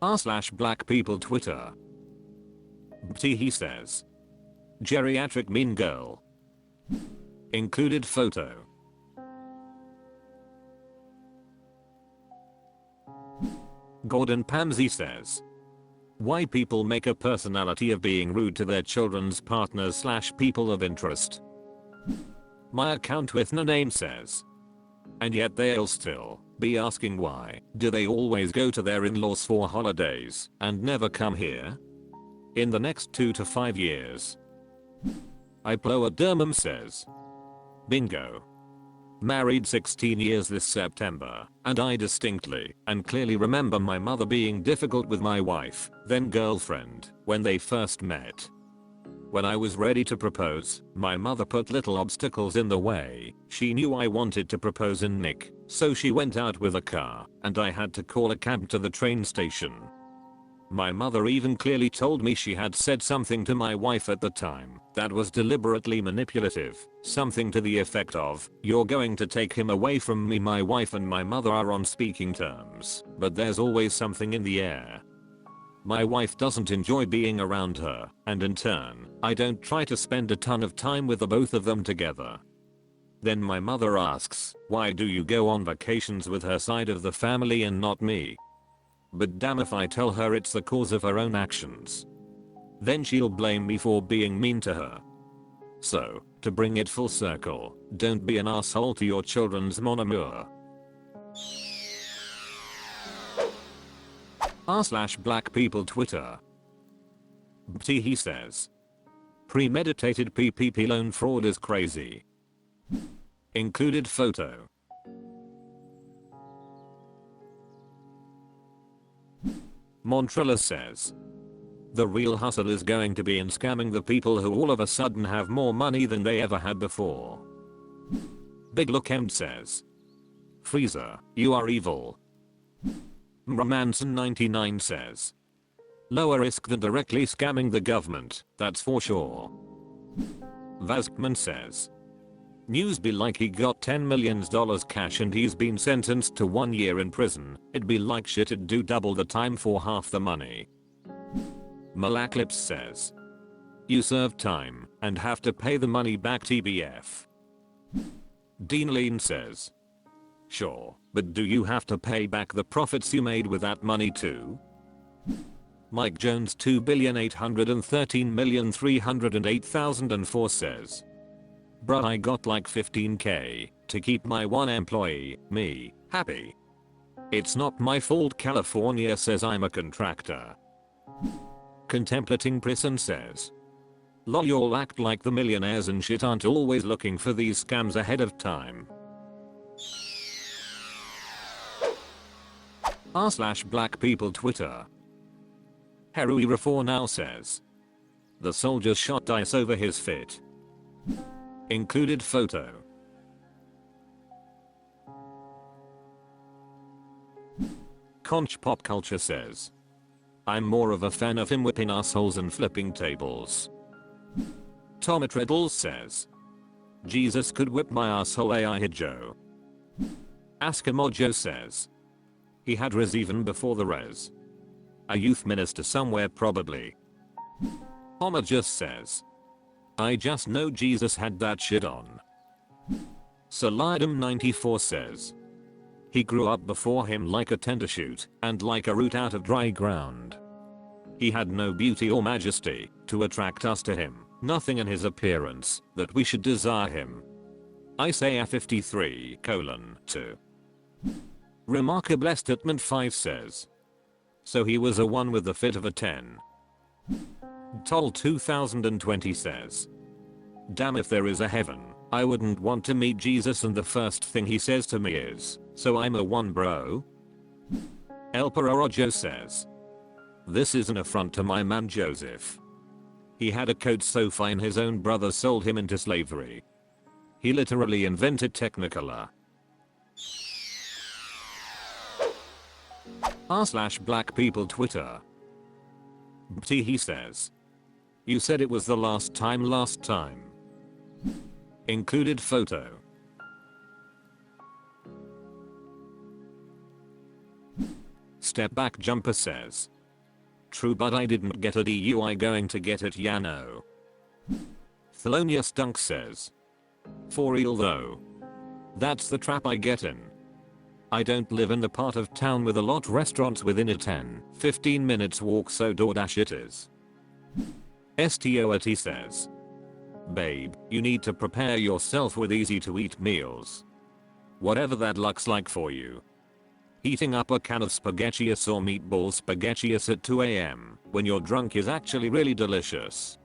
r/black people Twitter. T he says. Geriatric mean girl. Included photo. Gordon Pamsey says. Why people make a personality of being rude to their children's partners / people of interest. My account with no name says. And yet they'll still be asking why do they always go to their in-laws for holidays and never come here? In the next 2 to 5 years. Iploadermum says. Bingo. Married 16 years this September, and I distinctly and clearly remember my mother being difficult with my wife, then girlfriend, when they first met. When I was ready to propose, my mother put little obstacles in the way. She knew I wanted to propose in Nick, so she went out with a car, and I had to call a cab to the train station. My mother even clearly told me she had said something to my wife at the time that was deliberately manipulative, something to the effect of, "You're going to take him away from me." My wife and my mother are on speaking terms, but there's always something in the air. My wife doesn't enjoy being around her, and in turn, I don't try to spend a ton of time with the both of them together. Then my mother asks, why do you go on vacations with her side of the family and not me? But damn if I tell her it's the cause of her own actions. Then she'll blame me for being mean to her. So, to bring it full circle, don't be an asshole to your children's mon amour. r/black people Twitter. T he says. Premeditated PPP loan fraud is crazy. Included photo. Montrella says. The real hustle is going to be in scamming the people who all of a sudden have more money than they ever had before. Big Look Emd says. Freezer, you are evil. Mramanson99 says. Lower risk than directly scamming the government, that's for sure. Vaskman says. News be like he got $10 million cash and he's been sentenced to 1 year in prison. It'd be like shit, it'd do double the time for half the money. Malaclips says. You serve time and have to pay the money back TBF. Dean Lean says. Sure, but do you have to pay back the profits you made with that money too? Mike Jones 2,813,308,004 says. Bruh, I got like 15k to keep my one employee, me, happy. It's not my fault California says I'm a contractor. Contemplating Prison says. Lol, y'all act like the millionaires and shit aren't always looking for these scams ahead of time. r/black people Twitter. Herui Rafor now says. The soldier shot dice over his fit. Included photo. Conch Pop Culture says. I'm more of a fan of him whipping assholes and flipping tables. Tomatreddles says. Jesus could whip my asshole AI Hijo. Askamojo says. He had res even before the res. A youth minister somewhere probably. Homer just says. I just know Jesus had that shit on. Solidum94 says. He grew up before him like a tender shoot and like a root out of dry ground. He had no beauty or majesty to attract us to him, nothing in his appearance that we should desire him. Isaiah 53:2. Remarkable statement 5 says. So he was a 1 with the fit of a 10. Toll 2020 says. Damn, if there is a heaven, I wouldn't want to meet Jesus and the first thing he says to me is, so I'm a 1 bro? El Parorojo says. This is an affront to my man Joseph. He had a coat so fine his own brother sold him into slavery. He literally invented Technicolor. r/black people Twitter. T he says. You said it was the last time last time. Included photo. step back jumper says. True, but I didn't get a DUI going to get it, ya know. Thelonious Dunk says. For real though. That's the trap I get in. I don't live in the part of town with a lot restaurants within a 10-15 minutes walk, so DoorDash it is. STOAT says. Babe, you need to prepare yourself with easy to eat meals. Whatever that looks like for you. Heating up a can of spaghettios or meatball spaghettios at 2 AM when you're drunk is actually really delicious.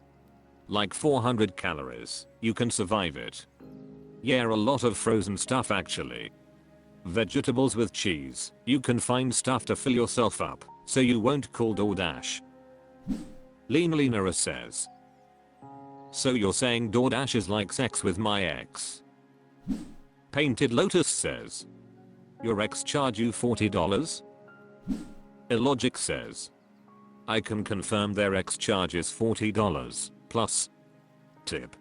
Like 400 calories, you can survive it. Yeah, a lot of frozen stuff actually. Vegetables with cheese, you can find stuff to fill yourself up, so you won't call DoorDash. Leanera says. So you're saying DoorDash is like sex with my ex? Painted Lotus says. Your ex charge you $40? Illogic says. I can confirm their ex charges $40 plus tip.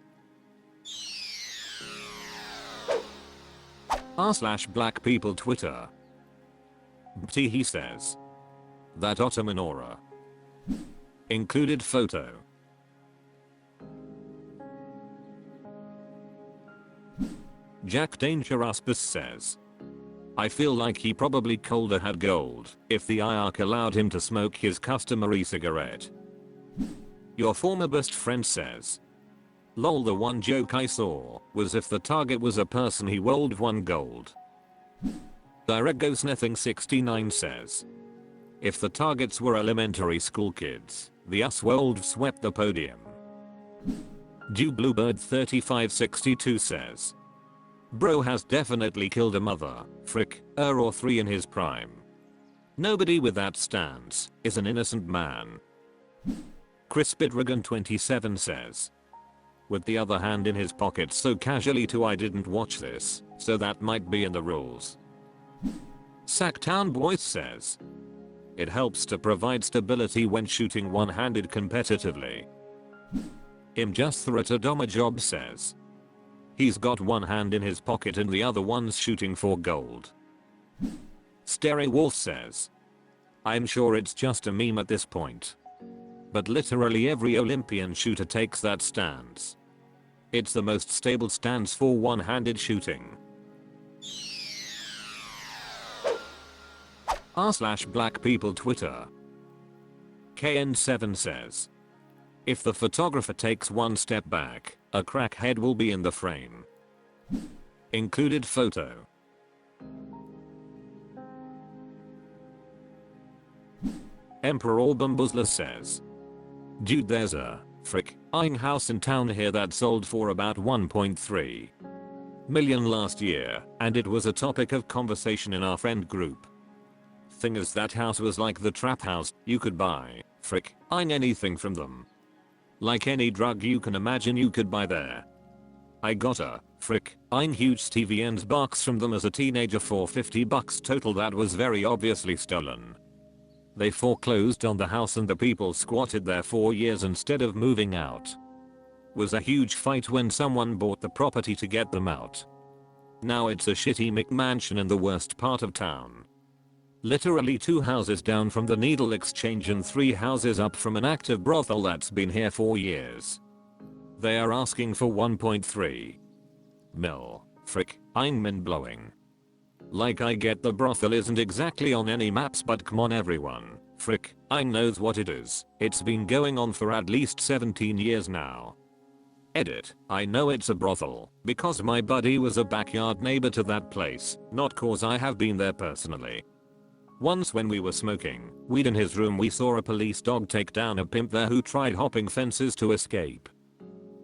r/black people Twitter. Bti he says. That Ottoman aura. Included photo. Jack Dangerous says. I feel like he probably colder had gold if the IARC allowed him to smoke his customary cigarette. Your former best friend says. Lol, the one joke I saw was if the target was a person he rolled 1 gold. DirectGhostNothing69 says. If the targets were elementary school kids, the us world swept the podium. Dew Bluebird 3562 says. Bro has definitely killed a mother, frick, or 3 in his prime. Nobody with that stance is an innocent man. Chris Bidrigan 27 says. With the other hand in his pocket so casually too, I didn't watch this, so that might be in the rules. Sacktown Boys says. It helps to provide stability when shooting one-handed competitively. Imjustharatadoma Job says. He's got one hand in his pocket and the other one's shooting for gold. Stary Wolf says. I'm sure it's just a meme at this point. But literally every Olympian shooter takes that stance. It's the most stable stance for one-handed shooting. r/black people Twitter. KN7 says. If the photographer takes one step back, a crackhead will be in the frame. Included photo. Emperor Bambuzla says. Dude, there's a ing house in town here that sold for about 1.3 million last year, and it was a topic of conversation in our friend group. Thing is, that house was like the trap house. You could buy anything from them. Like any drug you can imagine you could buy there. I got a huge TVN's box from them as a teenager for $50 total that was very obviously stolen. They foreclosed on the house and the people squatted there for years instead of moving out. Was a huge fight when someone bought the property to get them out. Now it's a shitty McMansion in the worst part of town. Literally 2 houses down from the needle exchange and 3 houses up from an active brothel that's been here for years. They are asking for 1.3 mil. I'm mind blowing. Like, I get the brothel isn't exactly on any maps, but come on everyone. I knows what it is. It's been going on for at least 17 years now. Edit. I know it's a brothel because my buddy was a backyard neighbor to that place, not cause I have been there personally. Once when we were smoking weed in his room, we saw a police dog take down a pimp there who tried hopping fences to escape.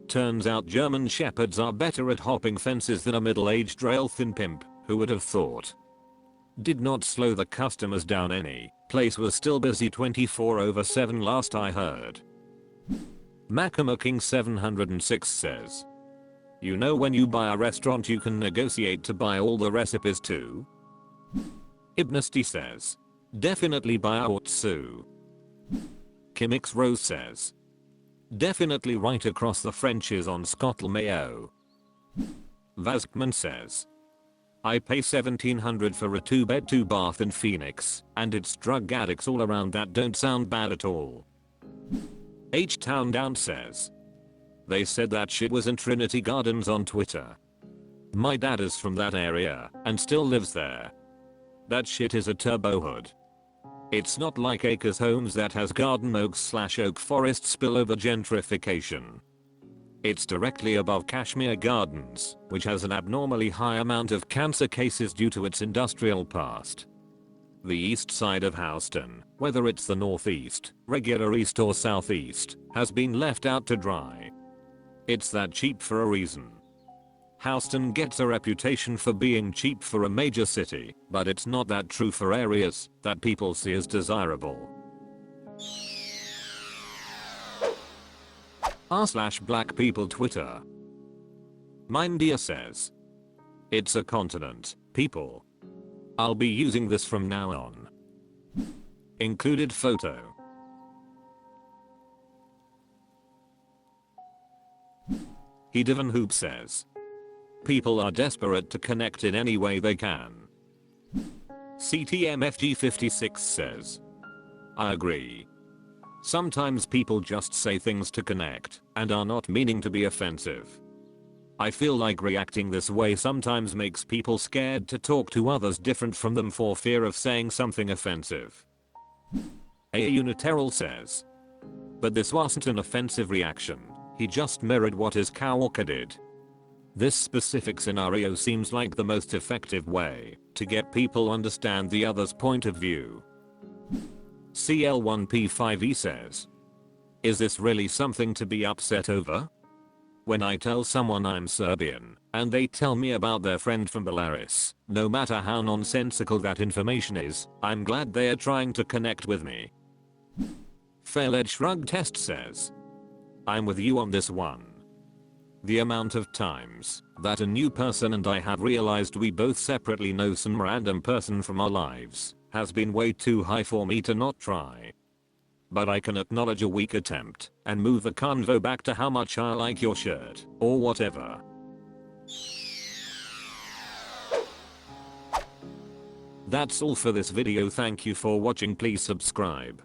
Turns out German shepherds are better at hopping fences than a middle-aged rail-thin pimp. Who would have thought? Did not slow the customers down any. Place was still busy 24/7 last I heard. Makama King 706 says. You know, when you buy a restaurant you can negotiate to buy all the recipes too? Ibnesty says. Definitely buy Otsu. Kimix Rose says. Definitely right across the Frenches on Scotland Mayo. Vaskman says. I pay $1,700 for a 2-bed 2-bath in Phoenix, and it's drug addicts all around. That don't sound bad at all. H-Town Down says, they said that shit was in Trinity Gardens on Twitter. My dad is from that area and still lives there. That shit is a turbo hood. It's not like Acres Homes that has garden oak/oak forest spillover gentrification. It's directly above Kashmir Gardens, which has an abnormally high amount of cancer cases due to its industrial past. The east side of Houston, whether it's the northeast, regular east or southeast, has been left out to dry. It's that cheap for a reason. Houston gets a reputation for being cheap for a major city, but it's not that true for areas that people see as desirable. r/black people Twitter. Mindia says, it's a continent, people. I'll be using this from now on. Included photo. Hedivin Hoop says, people are desperate to connect in any way they can. CTMFG56 says, I agree. Sometimes people just say things to connect and are not meaning to be offensive. I feel like reacting this way sometimes makes people scared to talk to others different from them for fear of saying something offensive. A Uniteral says, but this wasn't an offensive reaction, he just mirrored what his coworker did. This specific scenario seems like the most effective way to get people understand the other's point of view. CL1P5E says, is this really something to be upset over? When I tell someone I'm Serbian and they tell me about their friend from Belarus, no matter how nonsensical that information is, I'm glad they are trying to connect with me. Failed Shrug Test says, I'm with you on this one. The amount of times that a new person and I have realized we both separately know some random person from our lives has been way too high for me to not try. But I can acknowledge a weak attempt and move the convo back to how much I like your shirt or whatever. That's all for this video. Thank you for watching. Please subscribe.